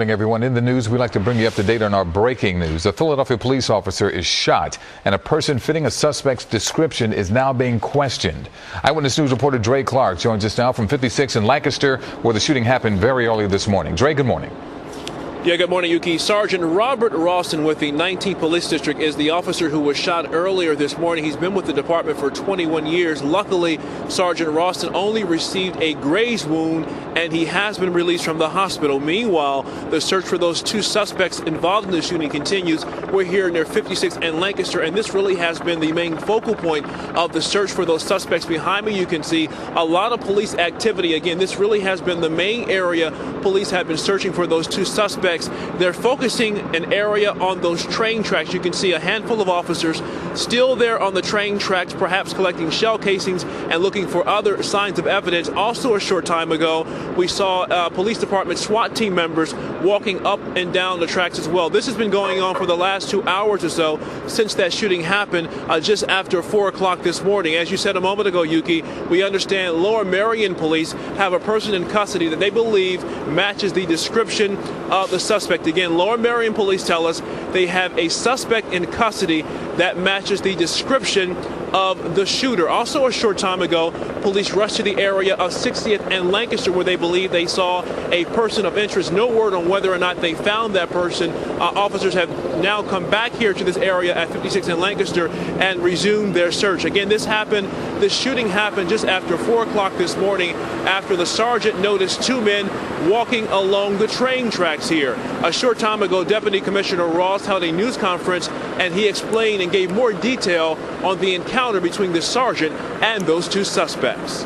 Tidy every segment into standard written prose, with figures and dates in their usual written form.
Everyone, in the news, we like to bring you up to date on our breaking news. A Philadelphia police officer is shot, and a person fitting a suspect's description is now being questioned. Eyewitness News reporter Dre Clark joins us now from 56 in Lancaster, where the shooting happened very early this morning. Dre, good morning. Yeah, good morning, Yuki. Sergeant Robert Rawson with the 19th Police District is the officer who was shot earlier this morning. He's been with the department for 21 years. Luckily, Sergeant Rawson only received a graze wound, and he has been released from the hospital. Meanwhile, the search for those two suspects involved in the shooting continues. We're here near 56 and Lancaster, and this really has been the main focal point of the search for those suspects. Behind me, you can see a lot of police activity. Again, this really has been the main area police have been searching for those two suspects. They're focusing an area on those train tracks. You can see a handful of officers still there on the train tracks, perhaps collecting shell casings and looking for other signs of evidence. Also, a short time ago, we saw police department SWAT team members walking up and down the tracks as well. This has been going on for the last 2 hours or so since that shooting happened just after 4 o'clock this morning. As you said a moment ago, Yuki, we understand Lower Merion police have a person in custody that they believe matches the description of the suspect. Again, Lower Merion police tell us they have a suspect in custody that matches the description of the shooter. Also, a short time ago, police rushed to the area of 60th and Lancaster where they believe they saw a person of interest. No word on whether or not they found that person. Officers have now come back here to this area at 56 and Lancaster and resumed their search. Again, this shooting happened just after 4 o'clock this morning after the sergeant noticed two men walking along the train tracks here. A short time ago, Deputy Commissioner Ross held a news conference and he explained and gave more detail on the encounter between the sergeant and those two suspects.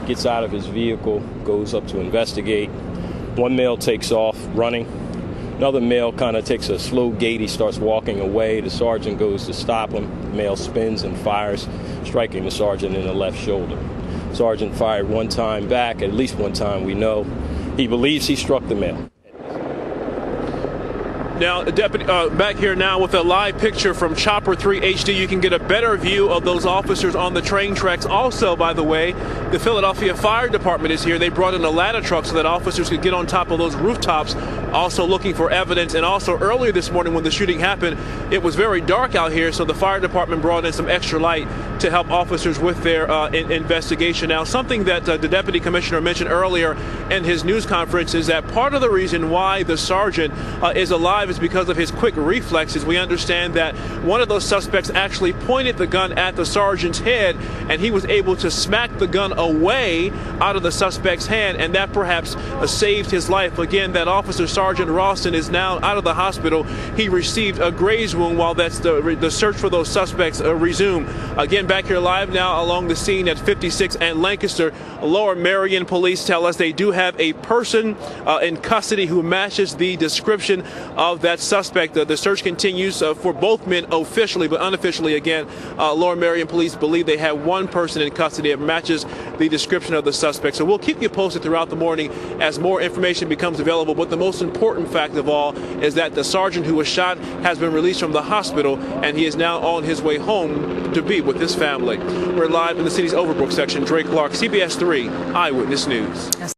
Gets out of his vehicle, goes up to investigate. One male takes off running. Another male kind of takes a slow gait. He starts walking away. The sergeant goes to stop him. The male spins and fires, striking the sergeant in the left shoulder. Sergeant fired one time back, at least one time we know. He believes he struck the male. Now, Deputy, back here now with a live picture from Chopper 3 HD, you can get a better view of those officers on the train tracks. Also, by the way, the Philadelphia Fire Department is here. They brought in a ladder truck so that officers could get on top of those rooftops, also looking for evidence. And also earlier this morning when the shooting happened, it was very dark out here, so the fire department brought in some extra light to help officers with their investigation. Now, something that the Deputy Commissioner mentioned earlier in his news conference is that part of the reason why the sergeant is alive is because of his quick reflexes. We understand that one of those suspects actually pointed the gun at the sergeant's head, and he was able to smack the gun away out of the suspect's hand, and that perhaps saved his life. Again, that officer, Sergeant Rawson, is now out of the hospital. He received a graze wound while that's the search for those suspects resume. Again, back here live now along the scene at 56 and Lancaster, Lower Merion police tell us they do have a person in custody who matches the description of that suspect. The search continues for both men officially, but unofficially, again, Lower Merion police believe they have one person in custody that matches the description of the suspect. So we'll keep you posted throughout the morning as more information becomes available. But the most important fact of all is that the sergeant who was shot has been released from the hospital, and he is now on his way home to be with his family. We're live in the city's Overbrook section. Dre Clark, CBS 3 Eyewitness News.